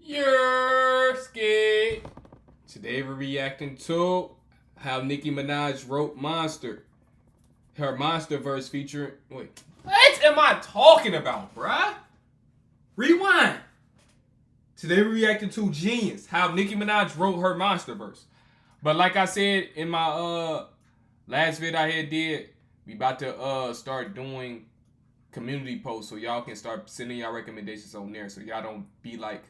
You're scared. Today we're reacting to how Nicki Minaj wrote Monster. Her Monster verse featuring... Wait. What am I talking about, bruh? Rewind. Today we're reacting to Genius. How Nicki Minaj wrote her Monster verse. But like I said in my last vid I had did, we about to start doing community posts so y'all can start sending y'all recommendations on there so y'all don't be like,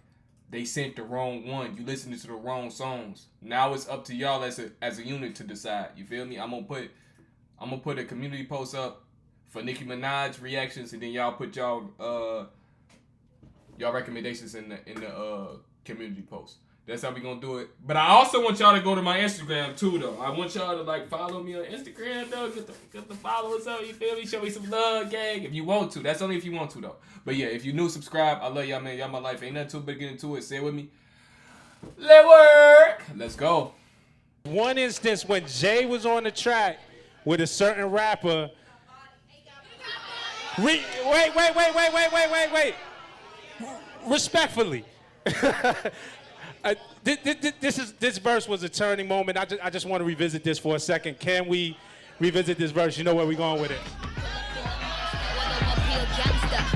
they sent the wrong one. You listening to the wrong songs. Now it's up to y'all as a unit to decide. You feel me? I'm gonna put a community post up for Nicki Minaj reactions, and then y'all put y'all recommendations in the community post. That's how we gonna do it. But I also want y'all to go to my Instagram too, though. I want y'all to like follow me on Instagram, though. Get the followers up. You feel me? Show me some love, gang. If you want to. That's only if you want to, though. But yeah, if you new, subscribe. I love y'all, man. Y'all my life. Ain't nothing too big to get into it. Say it with me. Let work. Let's go. One instance when Jay was on the track with a certain rapper. Wait. Respectfully. This verse was a turning moment. I just want to revisit this for a second. Can we revisit this verse? You know where we're going with it.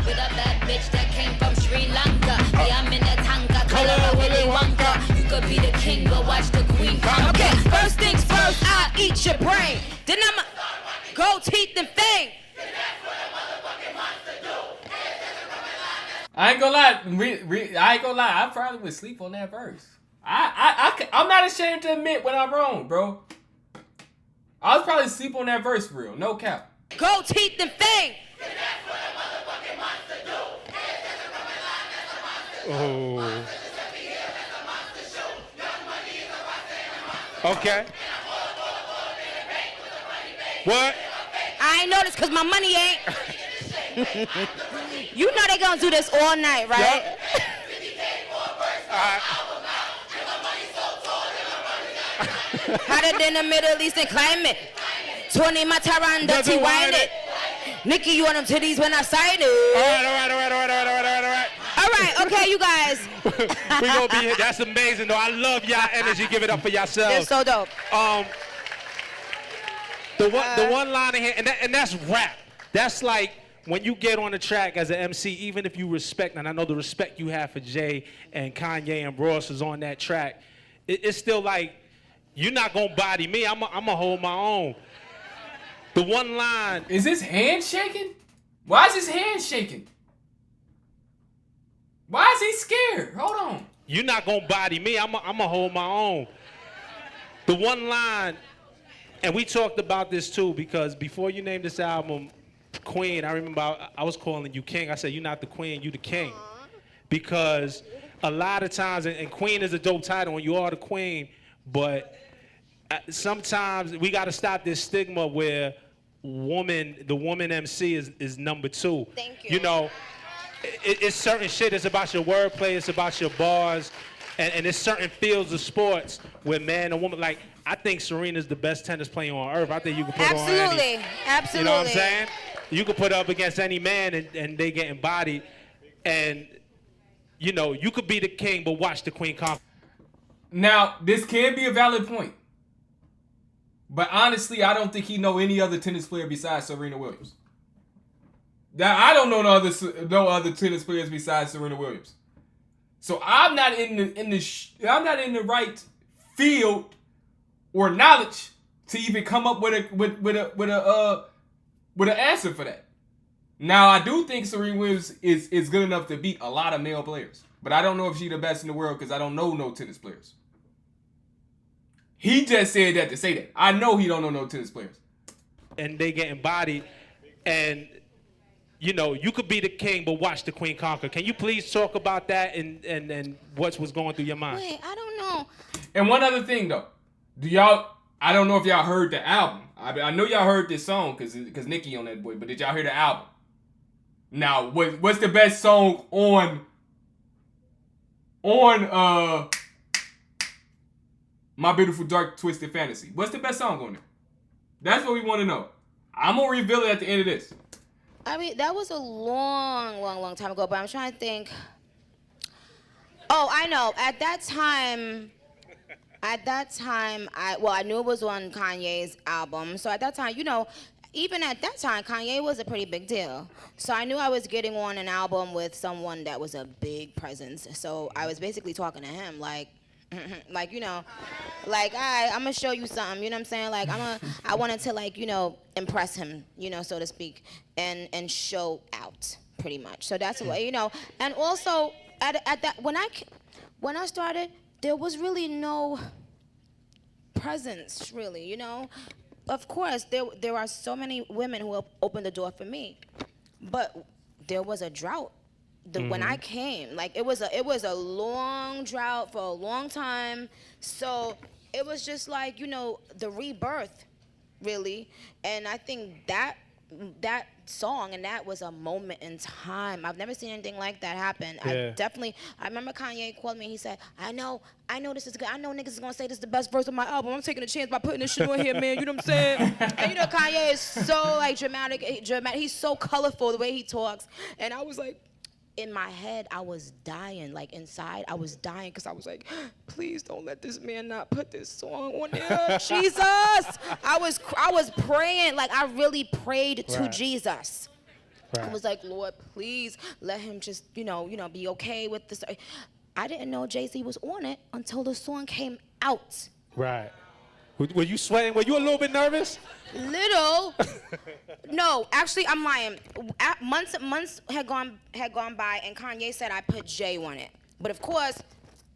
With a bad bitch that came from Sri Lanka. Yeah, I'm in a tanga, color Willy Wonka. You could be the king, but watch the queen. Okay, first things first, I'll eat your brain. Then I'ma go teeth and fang. I ain't gonna lie. I ain't gonna lie. I probably would sleep on that verse. I'm not ashamed to admit when I'm wrong, bro. I was probably sleep on that verse for real. No cap. Go teeth and fang. Oh. Okay. What? I ain't noticed because my money ain't. You know they gonna do this all night, right? Yep. Hotter than the Middle Eastern climate. 20 my Taran, dirty wind it. Nicki, you want them titties when I sight it. All right, okay, you guys. We gonna be here. That's amazing, though. I love y'all energy. Give it up for yourselves. It's so dope. The one line in here, and that's rap. That's like when you get on the track as an MC, even if you respect, and I know the respect you have for Jay and Kanye and Ross is on that track, it's still like, you're not gonna body me. I'm gonna hold my own. The one line. Is his hand shaking? Why is his hand shaking? Why is he scared? Hold on. You're not gonna body me. I'm gonna hold my own. The one line, and we talked about this too, because before you named this album Queen, I remember I was calling you King. I said, you're not the queen, you the king. Because a lot of times, and Queen is a dope title, and you are the queen, but sometimes we got to stop this stigma where the woman MC is number two. Thank you. You know, it's certain shit. It's about your wordplay. It's about your bars. And there's certain fields of sports where man and woman, like, I think Serena's the best tennis player on earth. I think you can put her on any. Absolutely. You know what I'm saying? You can put her up against any man and they getting bodied. And, you know, you could be the king, but watch the queen conquer. Now, this can be a valid point. But honestly, I don't think he know any other tennis player besides Serena Williams. I don't know no other tennis players besides Serena Williams. So I'm not in the right field or knowledge to even come up with an answer for that. Now I do think Serena Williams is good enough to beat a lot of male players, but I don't know if she's the best in the world because I don't know no tennis players. He just said that to say that. I know he don't know no tennis players. And they getting bodied, and you know, you could be the king, but watch the queen conquer. Can you please talk about that and what's going through your mind? Wait, I don't know. And one other thing though, I don't know if y'all heard the album. I know y'all heard this song because Nicki on that boy, but did y'all hear the album? Now, what's the best song on My Beautiful Dark Twisted Fantasy? What's the best song on there? That's what we want to know. I'm gonna reveal it at the end of this. I mean, that was a long time ago, but I'm trying to think. Oh, I know. At that time, I knew it was on Kanye's album. So at that time, even at that time, Kanye was a pretty big deal. So I knew I was getting on an album with someone that was a big presence. So I was basically talking to him like, like, like, I'm gonna show you something, you know what I'm saying? Like, I wanted to, like, impress him, so to speak, and show out pretty much. So that's what, and also at that, when I started, there was really no presence, really, Of course, there are so many women who have opened the door for me, but there was a drought. When I came, like it was a long drought for a long time. So it was just like, the rebirth, really. And I think that song and that was a moment in time. I've never seen anything like that happen. Yeah. I remember Kanye called me and he said, I know this is good. I know niggas is gonna say this is the best verse of my album. I'm taking a chance by putting this shit on here, man. You know what I'm saying? And Kanye is so like dramatic. He's so colorful the way he talks. And I was like, in my head, I was dying. Like inside, I was dying because I was like, please don't let this man not put this song on there. Jesus. I was praying. Like I really prayed to Jesus. Right. I was like, Lord, please let him just, be okay with this. I didn't know Jay-Z was on it until the song came out. Right. Were you sweating? Were you a little bit nervous? Little. No, actually, I'm lying. Months had gone by, and Kanye said I put Jay on it. But of course,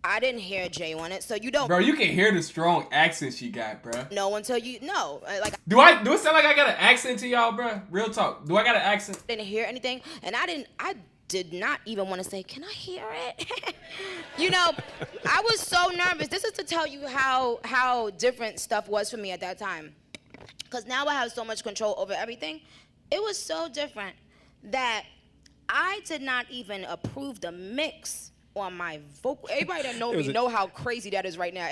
I didn't hear Jay on it, so you don't. Bro, you can hear the strong accent she got, bro. No, until you no. Like. Do it sound like I got an accent to y'all, bro? Real talk. Do I got an accent? Didn't hear anything, and I did not even want to say, can I hear it? I was so nervous. This is to tell you how different stuff was for me at that time. Because now I have so much control over everything. It was so different that I did not even approve the mix on my vocal. Everybody that know me know how crazy that is right now.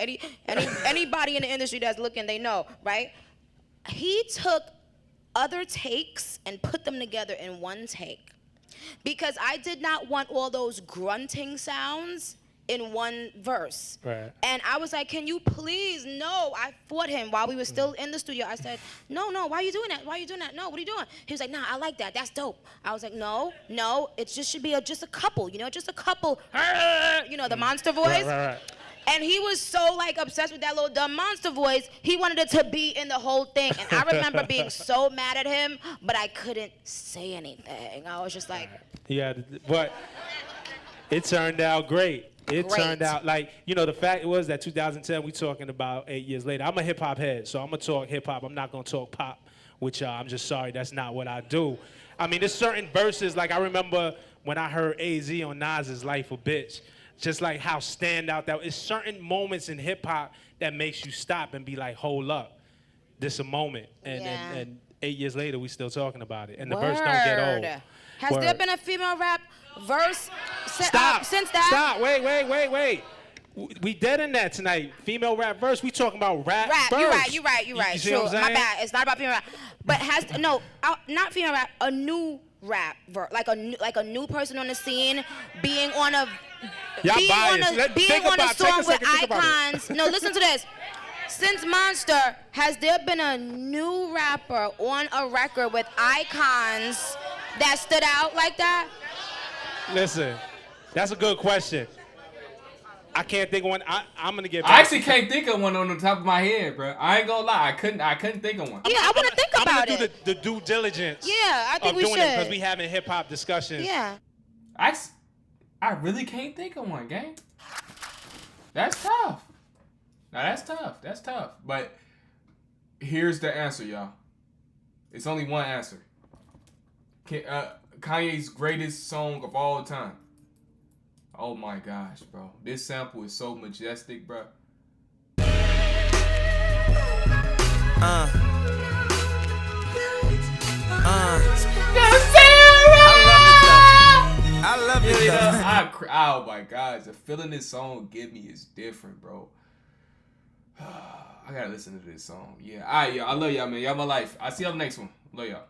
Anybody in the industry that's looking, they know, right? He took other takes and put them together in one take. Because I did not want all those grunting sounds in one verse. Right. And I was like, can you please? No. I fought him while we were still in the studio. I said, no, why are you doing that? Why are you doing that? No, what are you doing? He was like, nah, I like that. That's dope. I was like, no, it just should be just a couple, just a couple, the monster voice. Right. And he was so like obsessed with that little dumb monster voice, he wanted it to be in the whole thing. And I remember being so mad at him, but I couldn't say anything. I was just like. Yeah, but it turned out great. It turned out like, the fact was that 2010, we talking about 8 years later. I'm a hip hop head, so I'm going to talk hip hop. I'm not going to talk pop, which I'm just sorry, that's not what I do. I mean, there's certain verses, like I remember when I heard AZ on Nas's Life a Bitch, just like how standout that is. Certain moments in hip hop that makes you stop and be like, hold up, this a moment. And 8 years later, we still talking about it. And the verse don't get old. Has there been a female rap verse since that? Stop. Wait. We dead in that tonight. Female rap verse. We talking about rap verse. You're right. You see True. what I'm saying? My bad. It's not about female rap. But not female rap, a new rap verse. Like a new person on the scene being on a song with icons. No, listen to this. Since Monster, has there been a new rapper on a record with icons that stood out like that? Listen, that's a good question. I can't think of one. I'm gonna get back. I actually can't think of one on the top of my head, bro. I ain't gonna lie, I couldn't think of one. Yeah, I want to think about it. I'm gonna do the due diligence. Yeah, I think we should. Because we having hip hop discussions. Yeah. I really can't think of one, gang. That's tough. Now that's tough. But here's the answer, y'all. It's only one answer. Kanye's greatest song of all time. Oh my gosh, bro. This sample is so majestic, bro. I love it. Oh my gosh, the feeling this song give me is different, bro. I gotta listen to this song. Yeah, all right, y'all. I love y'all, man. Y'all my life. I'll see y'all next one. Love y'all.